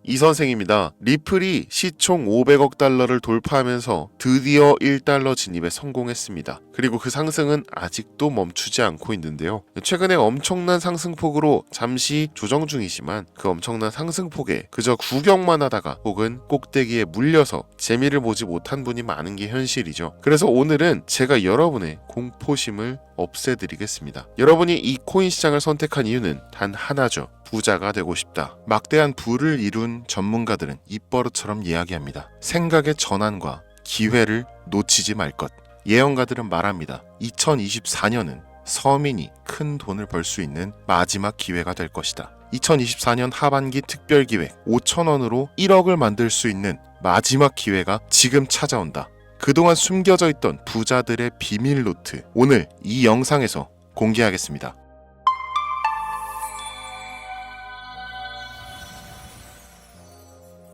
이 선생입니다. 리플이 시총 500억 달러를 돌파하면서 드디어 1달러 진입에 성공했습니다. 그리고 그 상승은 아직도 멈추지 않고 있는데요. 최근에 엄청난 상승폭으로 잠시 조정 중이지만 그 엄청난 상승폭에 그저 구경만 하다가 혹은 꼭대기에 물려서 재미를 보지 못한 분이 많은 게 현실이죠. 그래서 오늘은 제가 여러분의 공포심을 없애드리겠습니다. 여러분이 이 코인 시장을 선택한 이유는 단 하나죠. 부자가 되고 싶다. 막대한 부를 이룬 전문가들은 입버릇처럼 이야기합니다. 생각의 전환과 기회를 놓치지 말 것. 예언가들은 말합니다. 2024년은 서민이 큰 돈을 벌 수 있는 마지막 기회가 될 것이다. 2024년 하반기 특별기획 5,000원으로 1억을 만들 수 있는 마지막 기회가 지금 찾아온다. 그동안 숨겨져 있던 부자들의 비밀 노트, 오늘 이 영상에서 공개하겠습니다.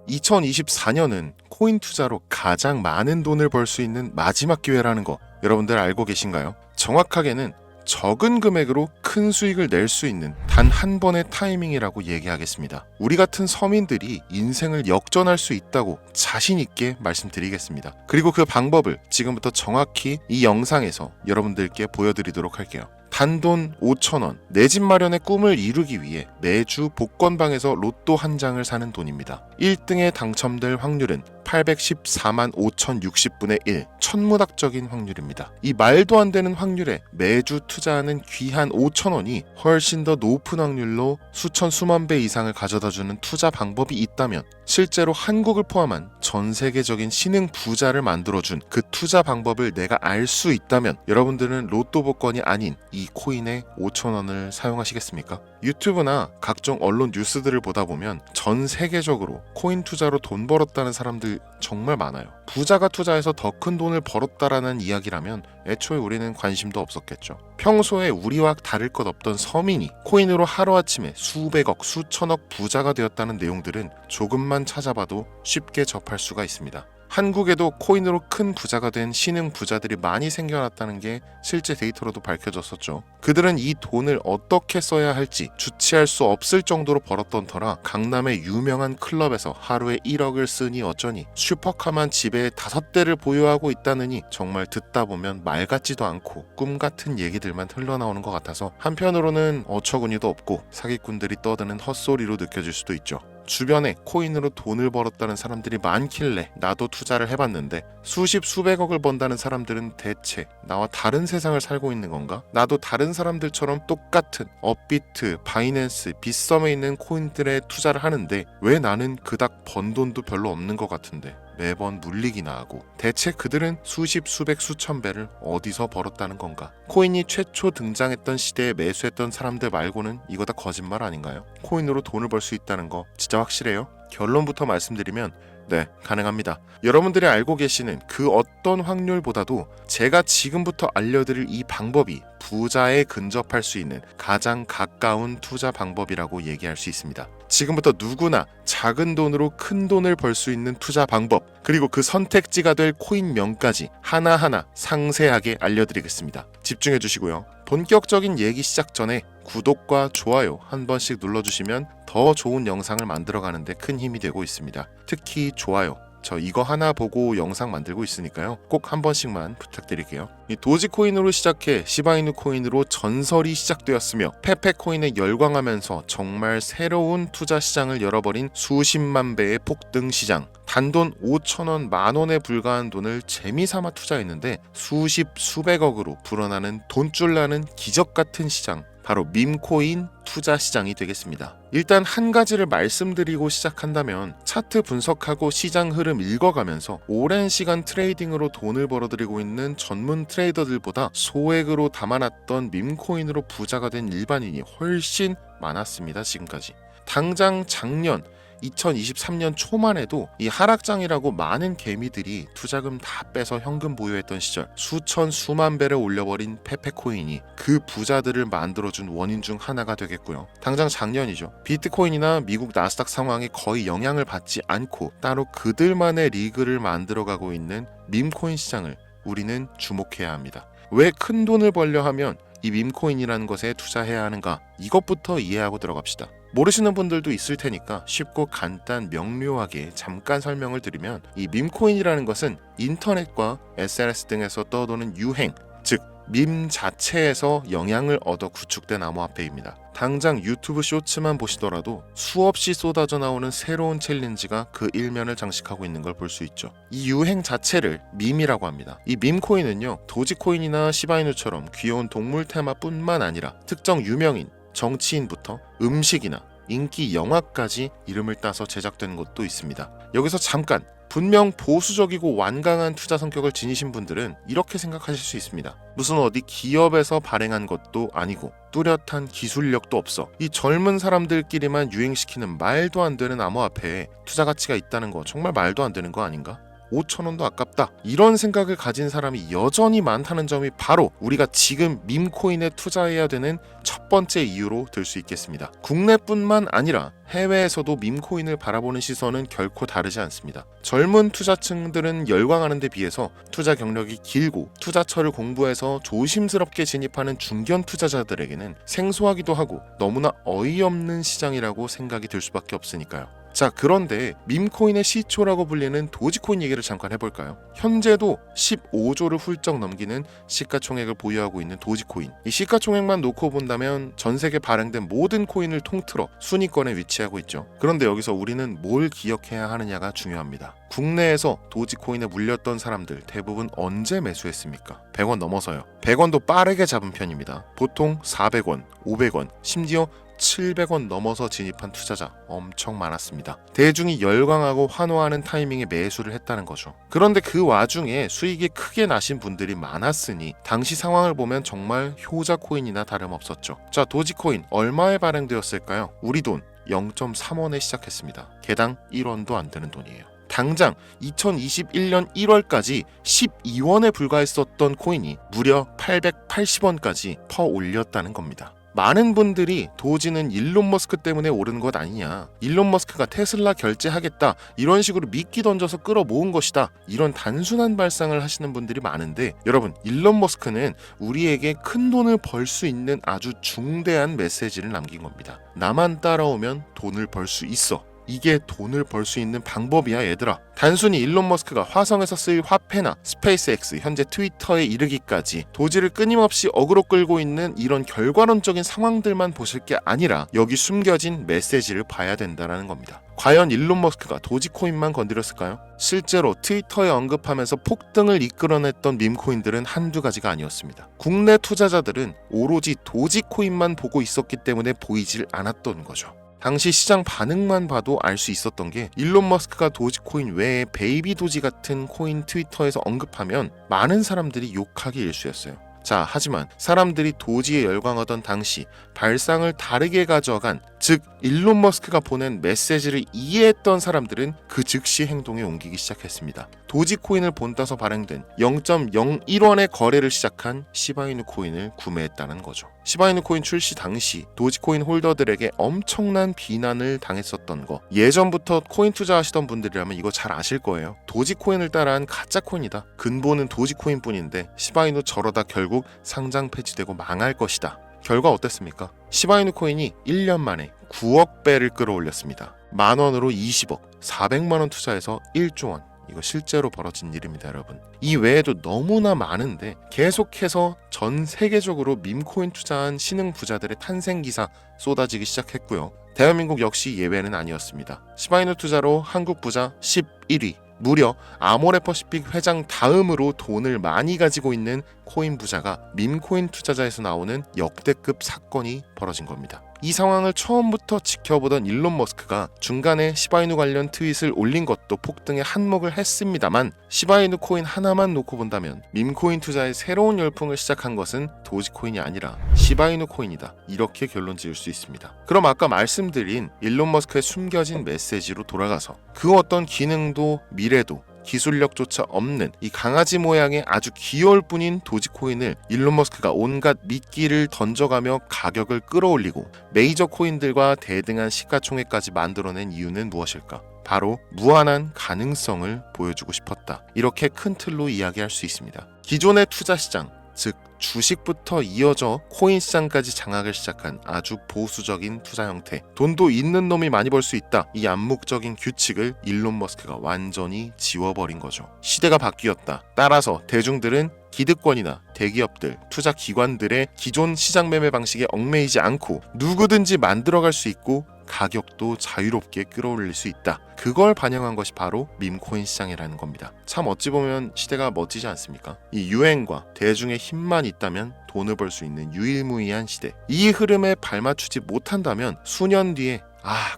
(2024년은) 코인 투자로 가장 많은 돈을 벌 수 있는 마지막 기회라는 거 여러분들 알고 계신가요? 정확하게는 적은 금액으로 큰 수익을 낼 수 있는 단 한 번의 타이밍이라고 얘기하겠습니다. 우리 같은 서민들이 인생을 역전할 수 있다고 자신 있게 말씀드리겠습니다. 그리고 그 방법을 지금부터 정확히 이 영상에서 여러분들께 보여드리도록 할게요. 단돈 5,000원, 내 집 마련의 꿈을 이루기 위해 매주 복권방에서 로또 한 장을 사는 돈입니다. 1등에 당첨될 확률은 814만 5,060분의 1, 천문학적인 확률입니다. 이 말도 안 되는 확률에 매주 투자하는 귀한 5,000원이 훨씬 더 높은 확률로 수천 수만 배 이상을 가져다주는 투자 방법이 있다면 실제로 한국을 포함한 전 세계적인 신흥 부자를 만들어준 그 투자 방법을 내가 알 수 있다면 여러분들은 로또 복권이 아닌 이 코인의 5,000원을 사용하시겠습니까? 유튜브나 각종 언론 뉴스들을 보다 보면 전 세계적으로 코인 투자로 돈 벌었다는 사람들 정말 많아요. 부자가 투자해서 더 큰 돈을 벌었다라는 이야기라면 애초에 우리는 관심도 없었겠죠. 평소에 우리와 다를 것 없던 서민이 코인으로 하루아침에 수백억, 수천억 부자가 되었다는 내용들은 조금만 찾아봐도 쉽게 접할 수가 있습니다. 한국에도 코인으로 큰 부자가 된 신흥 부자들이 많이 생겨났다는 게 실제 데이터로도 밝혀졌었죠. 그들은 이 돈을 어떻게 써야 할지 주체할 수 없을 정도로 벌었던 터라 강남의 유명한 클럽에서 하루에 1억을 쓰니 어쩌니 슈퍼카만 집에 5대를 보유하고 있다느니 정말 듣다 보면 말 같지도 않고 꿈 같은 얘기들만 흘러나오는 것 같아서 한편으로는 어처구니도 없고 사기꾼들이 떠드는 헛소리로 느껴질 수도 있죠. 주변에 코인으로 돈을 벌었다는 사람들이 많길래 나도 투자를 해봤는데 수십 수백억을 번다는 사람들은 대체 나와 다른 세상을 살고 있는 건가? 나도 다른 사람들처럼 똑같은 업비트, 바이낸스, 빗썸에 있는 코인들에 투자를 하는데 왜 나는 그닥 번 돈도 별로 없는 것 같은데 매번 물리기나 하고 대체 그들은 수십, 수백, 수천 배를 어디서 벌었다는 건가? 코인이 최초 등장했던 시대에 매수했던 사람들 말고는 이거 다 거짓말 아닌가요? 코인으로 돈을 벌 수 있다는 거 진짜 확실해요? 결론부터 말씀드리면 네, 가능합니다. 여러분들이 알고 계시는 그 어떤 확률보다도 제가 지금부터 알려드릴 이 방법이 부자에 근접할 수 있는 가장 가까운 투자 방법이라고 얘기할 수 있습니다. 지금부터 누구나 작은 돈으로 큰 돈을 벌 수 있는 투자 방법, 그리고 그 선택지가 될 코인명까지 하나하나 상세하게 알려드리겠습니다. 집중해 주시고요. 본격적인 얘기 시작 전에 구독과 좋아요 한 번씩 눌러주시면 더 좋은 영상을 만들어가는데 큰 힘이 되고 있습니다. 특히 좋아요. 저 이거 하나 보고 영상 만들고 있으니까요. 꼭 한 번씩만 부탁드릴게요. 이 도지코인으로 시작해 시바이누 코인으로 전설이 시작되었으며 페페코인에 열광하면서 정말 새로운 투자 시장을 열어버린 수십만 배의 폭등 시장. 단돈 5,000원, 만원에 불과한 돈을 재미삼아 투자했는데 수십, 수백억으로 불어나는 돈줄 나는 기적 같은 시장. 바로 밈코인 투자 시장이 되겠습니다. 일단 한 가지를 말씀드리고 시작한다면 차트 분석하고 시장 흐름 읽어가면서 오랜 시간 트레이딩으로 돈을 벌어들이고 있는 전문 트레이더들보다 소액으로 담아놨던 밈코인으로 부자가 된 일반인이 훨씬 많았습니다. 지금까지. 당장 작년 2023년 초만 해도 이 하락장이라고 많은 개미들이 투자금 다 빼서 현금 보유했던 시절 수천 수만 배를 올려버린 페페코인이 그 부자들을 만들어준 원인 중 하나가 되겠고요. 당장 작년이죠. 비트코인이나 미국 나스닥 상황에 거의 영향을 받지 않고 따로 그들만의 리그를 만들어가고 있는 밈코인 시장을 우리는 주목해야 합니다. 왜 큰 돈을 벌려 하면 이 밈코인이라는 것에 투자해야 하는가? 이것부터 이해하고 들어갑시다. 모르시는 분들도 있을 테니까 쉽고 간단 명료하게 잠깐 설명을 드리면, 이 밈코인이라는 것은 인터넷과 SNS 등에서 떠도는 유행, 즉 밈 자체에서 영향을 얻어 구축된 암호화폐입니다. 당장 유튜브 쇼츠만 보시더라도 수없이 쏟아져 나오는 새로운 챌린지가 그 일면을 장식하고 있는 걸 볼 수 있죠. 이 유행 자체를 밈이라고 합니다. 이 밈코인은요, 도지코인이나 시바이누처럼 귀여운 동물 테마뿐만 아니라 특정 유명인, 정치인부터 음식이나 인기 영화까지 이름을 따서 제작된 것도 있습니다. 여기서 잠깐, 분명 보수적이고 완강한 투자 성격을 지니신 분들은 이렇게 생각하실 수 있습니다. 무슨 어디 기업에서 발행한 것도 아니고 뚜렷한 기술력도 없어 이 젊은 사람들끼리만 유행시키는 말도 안 되는 암호화폐에 투자 가치가 있다는 거 정말 말도 안 되는 거 아닌가? 5,000원도 아깝다, 이런 생각을 가진 사람이 여전히 많다는 점이 바로 우리가 지금 밈코인에 투자해야 되는 첫 번째 이유로 들 수 있겠습니다. 국내뿐만 아니라 해외에서도 밈코인을 바라보는 시선은 결코 다르지 않습니다. 젊은 투자층들은 열광하는 데 비해서 투자 경력이 길고 투자처를 공부해서 조심스럽게 진입하는 중견 투자자들에게는 생소하기도 하고 너무나 어이없는 시장이라고 생각이 들 수밖에 없으니까요. 자, 그런데 밈코인의 시초라고 불리는 도지코인 얘기를 잠깐 해볼까요? 현재도 15조를 훌쩍 넘기는 시가총액을 보유하고 있는 도지코인. 이 시가총액만 놓고 본다면 전 세계 발행된 모든 코인을 통틀어 순위권에 위치하고 있죠. 그런데 여기서 우리는 뭘 기억해야 하느냐가 중요합니다. 국내에서 도지코인에 물렸던 사람들 대부분 언제 매수했습니까? 100원 넘어서요. 100원도 빠르게 잡은 편입니다. 보통 400원, 500원, 심지어 700원 넘어서 진입한 투자자 엄청 많았습니다. 대중이 열광하고 환호하는 타이밍에 매수를 했다는 거죠. 그런데 그 와중에 수익이 크게 나신 분들이 많았으니 당시 상황을 보면 정말 효자 코인이나 다름없었죠. 자, 도지코인 얼마에 발행되었을까요? 우리 돈 0.3원에 시작했습니다. 개당 1원도 안 되는 돈이에요. 당장 2021년 1월까지 12원에 불과했었던 코인이 무려 880원까지 퍼 올렸다는 겁니다. 많은 분들이 도지는 일론 머스크 때문에 오른 것 아니냐, 일론 머스크가 테슬라 결제하겠다, 이런 식으로 미끼 던져서 끌어모은 것이다, 이런 단순한 발상을 하시는 분들이 많은데, 여러분, 일론 머스크는 우리에게 큰 돈을 벌 수 있는 아주 중대한 메시지를 남긴 겁니다. 나만 따라오면 돈을 벌 수 있어. 이게 돈을 벌 수 있는 방법이야, 얘들아. 단순히 일론 머스크가 화성에서 쓰일 화폐나 스페이스X, 현재 트위터에 이르기까지 도지를 끊임없이 어그로 끌고 있는 이런 결과론적인 상황들만 보실 게 아니라 여기 숨겨진 메시지를 봐야 된다는 겁니다. 과연 일론 머스크가 도지코인만 건드렸을까요? 실제로 트위터에 언급하면서 폭등을 이끌어냈던 밈코인들은 한두 가지가 아니었습니다. 국내 투자자들은 오로지 도지코인만 보고 있었기 때문에 보이질 않았던 거죠. 당시 시장 반응만 봐도 알 수 있었던 게, 일론 머스크가 도지코인 외에 베이비 도지 같은 코인 트위터에서 언급하면 많은 사람들이 욕하기 일쑤였어요. 자, 하지만 사람들이 도지에 열광하던 당시 발상을 다르게 가져간, 즉 일론 머스크가 보낸 메시지를 이해했던 사람들은 그 즉시 행동에 옮기기 시작했습니다. 도지코인을 본따서 발행된 0.01원의 거래를 시작한 시바이누 코인을 구매했다는 거죠. 시바이누 코인 출시 당시 도지코인 홀더들에게 엄청난 비난을 당했었던 거, 예전부터 코인 투자하시던 분들이라면 이거 잘 아실 거예요. 도지코인을 따라한 가짜 코인이다, 근본은 도지코인 뿐인데 시바이누 저러다 결국 상장 폐지되고 망할 것이다. 결과 어땠습니까? 시바이누 코인이 1년 만에 9억 배를 끌어올렸습니다. 만원으로 20억, 400만원 투자해서 1조 원. 이거 실제로 벌어진 일입니다, 여러분. 이 외에도 너무나 많은데 계속해서 전 세계적으로 밈코인 투자한 신흥 부자들의 탄생 기사 쏟아지기 시작했고요. 대한민국 역시 예외는 아니었습니다. 시바이누 투자로 한국 부자 11위, 무려 아모레퍼시픽 회장 다음으로 돈을 많이 가지고 있는 코인 부자가 밈코인 투자자에서 나오는 역대급 사건이 벌어진 겁니다. 이 상황을 처음부터 지켜보던 일론 머스크가 중간에 시바이누 관련 트윗을 올린 것도 폭등에 한몫을 했습니다만, 시바이누 코인 하나만 놓고 본다면 밈코인 투자의 새로운 열풍을 시작한 것은 도지코인이 아니라 시바이누 코인이다, 이렇게 결론 지을 수 있습니다. 그럼 아까 말씀드린 일론 머스크의 숨겨진 메시지로 돌아가서, 그 어떤 기능도 미래도 기술력조차 없는 이 강아지 모양의 아주 귀여울 뿐인 도지코인을 일론 머스크가 온갖 미끼를 던져가며 가격을 끌어올리고 메이저 코인들과 대등한 시가총액까지 만들어낸 이유는 무엇일까? 바로 무한한 가능성을 보여주고 싶었다, 이렇게 큰 틀로 이야기할 수 있습니다. 기존의 투자 시장, 즉 주식부터 이어져 코인 시장까지 장악을 시작한 아주 보수적인 투자 형태. 돈도 있는 놈이 많이 벌 수 있다. 이 암묵적인 규칙을 일론 머스크가 완전히 지워버린 거죠. 시대가 바뀌었다. 따라서 대중들은 기득권이나 대기업들, 투자 기관들의 기존 시장 매매 방식에 얽매이지 않고 누구든지 만들어갈 수 있고 가격도 자유롭게 끌어올릴 수 있다. 그걸 반영한 것이 바로 밈코인 시장이라는 겁니다. 참 어찌 보면 시대가 멋지지 않습니까? 이 유행과 대중의 힘만 있다면 돈을 벌 수 있는 유일무이한 시대. 이 흐름에 발맞추지 못한다면 수년 뒤에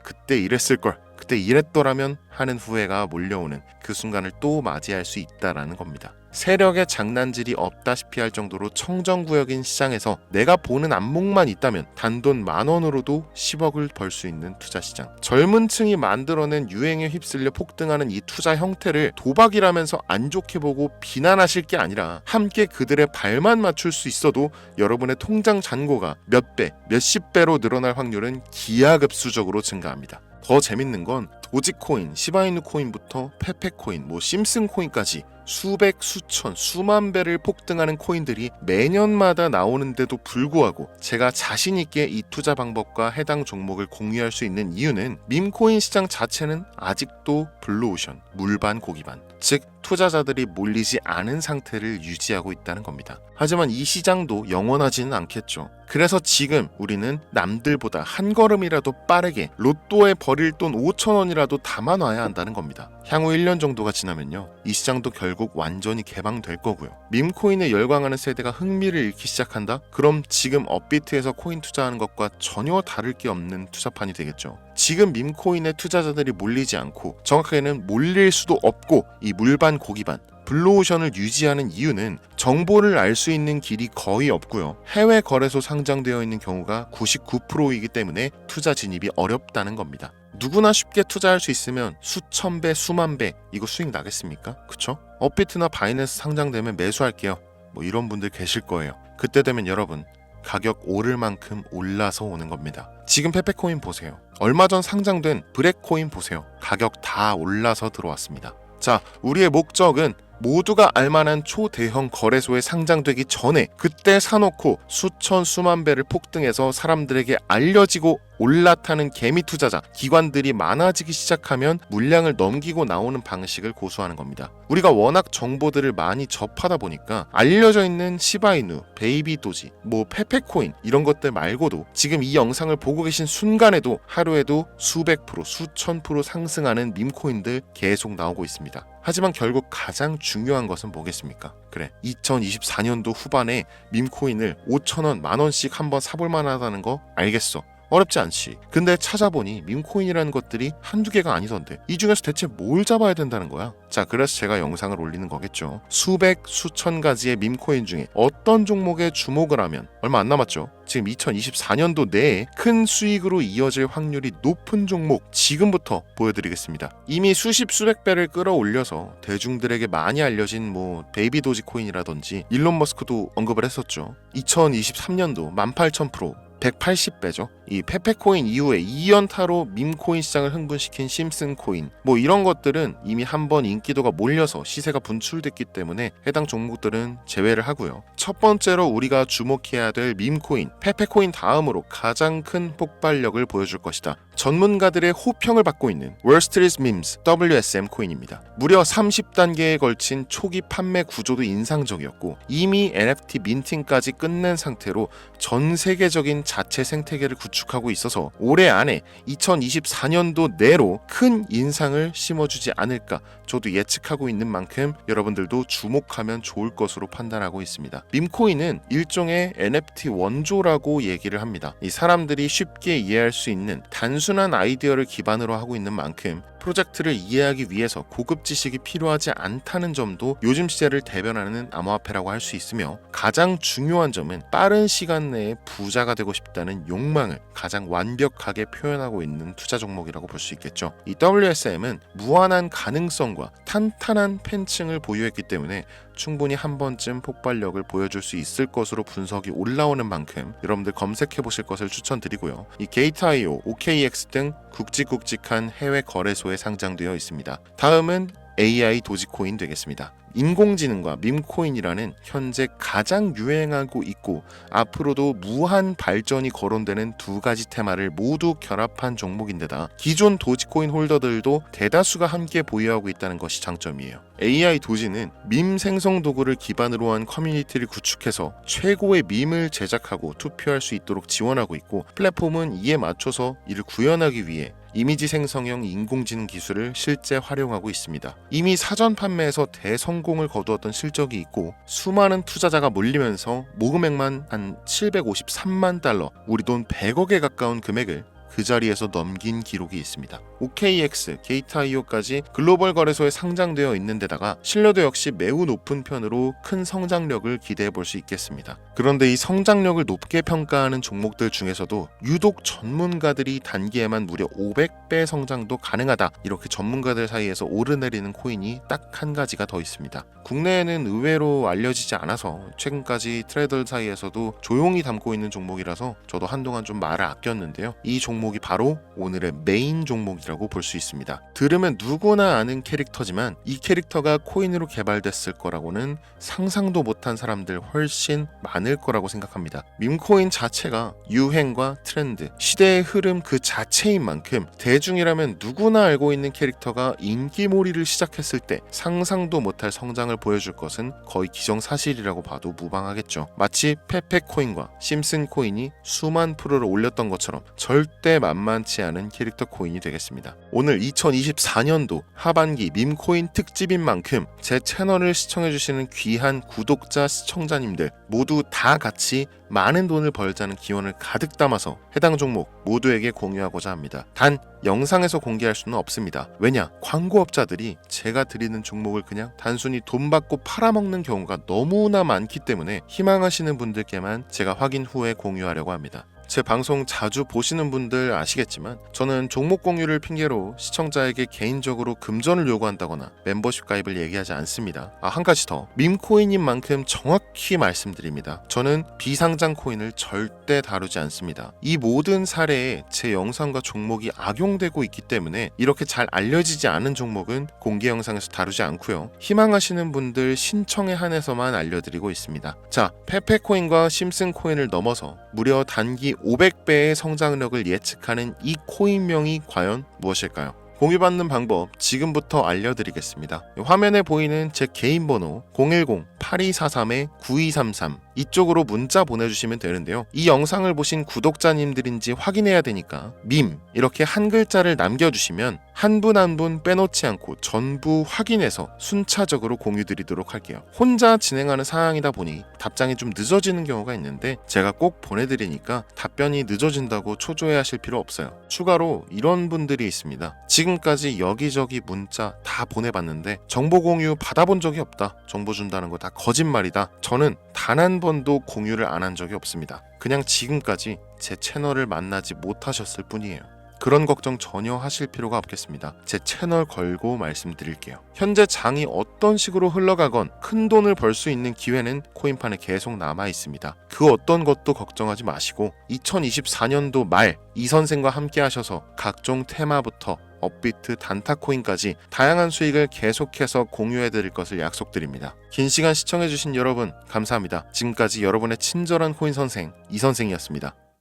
그때 이랬을걸, 그때 이랬더라면 하는 후회가 몰려오는 그 순간을 또 맞이할 수 있다라는 겁니다. 세력의 장난질이 없다시피 할 정도로 청정구역인 시장에서 내가 보는 안목만 있다면 단돈 10,000원으로도 10억을 벌 수 있는 투자시장. 젊은 층이 만들어낸 유행에 휩쓸려 폭등하는 이 투자 형태를 도박이라면서 안 좋게 보고 비난하실 게 아니라 함께 그들의 발만 맞출 수 있어도 여러분의 통장 잔고가 몇 배, 몇십 배로 늘어날 확률은 기하급수적으로 증가합니다. 더 재밌는 건 도지코인, 시바이누 코인부터 페페코인, 심슨코인까지 수백, 수천, 수만 배를 폭등하는 코인들이 매년마다 나오는데도 불구하고 제가 자신 있게 이 투자 방법과 해당 종목을 공유할 수 있는 이유는 밈코인 시장 자체는 아직도 블루오션, 물반 고기반, 즉 투자자들이 몰리지 않은 상태를 유지하고 있다는 겁니다. 하지만 이 시장도 영원하지는 않겠죠. 그래서 지금 우리는 남들보다 한 걸음이라도 빠르게 로또에 버릴 돈 5,000원이라도 담아놔야 한다는 겁니다. 향후 1년 정도가 지나면요, 이 시장도 결국 완전히 개방될 거고요. 밈코인에 열광하는 세대가 흥미를 잃기 시작한다? 그럼 지금 업비트에서 코인 투자하는 것과 전혀 다를 게 없는 투자판이 되겠죠. 지금 밈코인에 투자자들이 몰리지 않고, 정확하게는 몰릴 수도 없고, 이 물반 고기반 블루오션을 유지하는 이유는 정보를 알 수 있는 길이 거의 없고요. 해외 거래소 상장되어 있는 경우가 99%이기 때문에 투자 진입이 어렵다는 겁니다. 누구나 쉽게 투자할 수 있으면 수천 배, 수만 배 이거 수익 나겠습니까? 그쵸? 업비트나 바이낸스 상장되면 매수할게요. 이런 분들 계실 거예요. 그때 되면 여러분, 가격 오를 만큼 올라서 오는 겁니다. 지금 페페코인 보세요. 얼마 전 상장된 브렉코인 보세요. 가격 다 올라서 들어왔습니다. 자, 우리의 목적은 모두가 알만한 초대형 거래소에 상장되기 전에 그때 사놓고 수천 수만 배를 폭등해서 사람들에게 알려지고 올라타는 개미 투자자, 기관들이 많아지기 시작하면 물량을 넘기고 나오는 방식을 고수하는 겁니다. 우리가 워낙 정보들을 많이 접하다 보니까 알려져 있는 시바이누, 베이비도지, 페페코인 이런 것들 말고도 지금 이 영상을 보고 계신 순간에도 하루에도 수백 프로, 수천 프로 상승하는 밈코인들 계속 나오고 있습니다. 하지만 결국 가장 중요한 것은 뭐겠습니까? 그래, 2024년도 후반에 밈코인을 5,000원, 10,000원씩 한번 사볼 만하다는 거 알겠어. 어렵지 않지. 근데 찾아보니 밈코인이라는 것들이 한두 개가 아니던데 이 중에서 대체 뭘 잡아야 된다는 거야? 자, 그래서 제가 영상을 올리는 거겠죠. 수백, 수천 가지의 밈코인 중에 어떤 종목에 주목을 하면 얼마 안 남았죠. 지금 2024년도 내에 큰 수익으로 이어질 확률이 높은 종목 지금부터 보여드리겠습니다. 이미 수십 수백 배를 끌어올려서 대중들에게 많이 알려진 베이비도지 코인이라든지 일론 머스크도 언급을 했었죠. 2023년도 18,000%, 180배죠. 이 페페코인 이후에 2연타로 밈코인 시장을 흥분시킨 심슨코인 이런 것들은 이미 한번 인기도가 몰려서 시세가 분출됐기 때문에 해당 종목들은 제외를 하고요. 첫 번째로 우리가 주목해야 될 밈코인, 페페코인 다음으로 가장 큰 폭발력을 보여줄 것이다. 전문가들의 호평을 받고 있는 월스트리트 밈스 WSM 코인입니다. 무려 30단계에 걸친 초기 판매 구조도 인상적이었고 이미 NFT 민팅까지 끝낸 상태로 전 세계적인 자체 생태계를 구축하고 있어서 올해 안에 2024년도 내로 큰 인상을 심어주지 않을까 저도 예측하고 있는 만큼 여러분들도 주목하면 좋을 것으로 판단하고 있습니다. 밈코인은 일종의 NFT 원조라고 얘기를 합니다. 이 사람들이 쉽게 이해할 수 있는 단순한 아이디어를 기반으로 하고 있는 만큼 프로젝트를 이해하기 위해서 고급 지식이 필요하지 않다는 점도 요즘 시대를 대변하는 암호화폐라고 할 수 있으며 가장 중요한 점은 빠른 시간 내에 부자가 되고 싶다는 욕망을 가장 완벽하게 표현하고 있는 투자 종목이라고 볼 수 있겠죠. 이 WSM은 무한한 가능성과 탄탄한 팬층을 보유했기 때문에 충분히 한 번쯤 폭발력을 보여줄 수 있을 것으로 분석이 올라오는 만큼 여러분들 검색해 보실 것을 추천드리고요. 이 게이트.io, OKX 등 굵직굵직한 해외 거래소에 상장되어 있습니다. 다음은 AI 도지코인 되겠습니다. 인공지능과 밈코인이라는 현재 가장 유행하고 있고 앞으로도 무한 발전이 거론되는 두 가지 테마를 모두 결합한 종목인데다 기존 도지코인 홀더들도 대다수가 함께 보유하고 있다는 것이 장점이에요. AI 도지는 밈 생성 도구를 기반으로 한 커뮤니티를 구축해서 최고의 밈을 제작하고 투표할 수 있도록 지원하고 있고 플랫폼은 이에 맞춰서 이를 구현하기 위해 이미지 생성형 인공지능 기술을 실제 활용하고 있습니다. 이미 사전 판매에서 대성공을 거두었던 실적이 있고 수많은 투자자가 몰리면서 모금액만 한 753만 달러, 우리 돈 100억에 가까운 금액을 그 자리에서 넘긴 기록이 있습니다. OKX, 게이트.io까지 글로벌 거래소에 상장되어 있는 데다가 신뢰도 역시 매우 높은 편으로 큰 성장력을 기대해 볼 수 있겠습니다. 그런데 이 성장력을 높게 평가하는 종목들 중에서도 유독 전문가들이 단기에만 무려 500배 성장도 가능하다, 이렇게 전문가들 사이에서 오르내리는 코인이 딱 한 가지가 더 있습니다. 국내에는 의외로 알려지지 않아서 최근까지 트레이더 사이에서도 조용히 담고 있는 종목이라서 저도 한동안 좀 말을 아꼈는데요. 이 종목이 바로 오늘의 메인 종목이라고 볼 수 있습니다. 들으면 누구나 아는 캐릭터지만 이 캐릭터가 코인으로 개발됐을 거라고는 상상도 못한 사람들 훨씬 많을 거라고 생각합니다. 밈코인 자체가 유행과 트렌드, 시대의 흐름 그 자체인 만큼 대중이라면 누구나 알고 있는 캐릭터가 인기몰이를 시작했을 때 상상도 못할 성장을 보여줄 것은 거의 기정사실이라고 봐도 무방하겠죠. 마치 페페코인과 심슨코인이 수만 프로를 올렸던 것처럼 절대 만만치 않은 캐릭터 코인이 되겠습니다. 오늘 2024년도 하반기 밈코인 특집인 만큼 제 채널을 시청해주시는 귀한 구독자, 시청자님들 모두 다 같이 많은 돈을 벌자는 기원을 가득 담아서 해당 종목 모두에게 공유하고자 합니다. 단 영상에서 공개할 수는 없습니다. 왜냐? 광고업자들이 제가 드리는 종목을 그냥 단순히 돈 받고 팔아먹는 경우가 너무나 많기 때문에 희망하시는 분들께만 제가 확인 후에 공유하려고 합니다. 제 방송 자주 보시는 분들 아시겠지만 저는 종목 공유를 핑계로 시청자에게 개인적으로 금전을 요구한다거나 멤버십 가입을 얘기하지 않습니다. 한 가지 더, 밈코인인 만큼 정확히 말씀드립니다. 저는 비상장 코인을 절대 다루지 않습니다. 이 모든 사례에 제 영상과 종목이 악용되고 있기 때문에 이렇게 잘 알려지지 않은 종목은 공개 영상에서 다루지 않고요. 희망하시는 분들 신청에 한해서만 알려드리고 있습니다. 자, 페페코인과 심슨코인을 넘어서 무려 단기 500배의 성장력을 예측하는 이 코인명이 과연 무엇일까요? 공유받는 방법 지금부터 알려드리겠습니다. 화면에 보이는 제 개인 번호 010-8243-9233 이쪽으로 문자 보내주시면 되는데요. 이 영상을 보신 구독자님들인지 확인해야 되니까 밈 이렇게 한 글자를 남겨주시면 한 분 한 분 빼놓지 않고 전부 확인해서 순차적으로 공유드리도록 할게요. 혼자 진행하는 사항이다 보니 답장이 좀 늦어지는 경우가 있는데 제가 꼭 보내드리니까 답변이 늦어진다고 초조해하실 필요 없어요. 추가로 이런 분들이 있습니다. 지금까지 여기저기 문자 다 보내봤는데 정보 공유 받아본 적이 없다. 정보 준다는 거 다 거짓말이다. 저는 단 한 번도 공유를 안 한 적이 없습니다. 그냥 지금까지 제 채널을 만나지 못하셨을 뿐이에요. 그런 걱정 전혀 하실 필요가 없겠습니다. 제 채널 걸고 말씀드릴게요. 현재 장이 어떤 식으로 흘러가건 큰 돈을 벌 수 있는 기회는 코인판에 계속 남아 있습니다. 그 어떤 것도 걱정하지 마시고 2024년도 말 이 선생과 함께 하셔서 각종 테마부터 업비트, 단타코인까지 다양한 수익을 계속해서 공유해드릴 것을 약속드립니다. 긴 시간 시청해주신 여러분 감사합니다. 지금까지 여러분의 친절한 코인 선생 이선생이었습니다.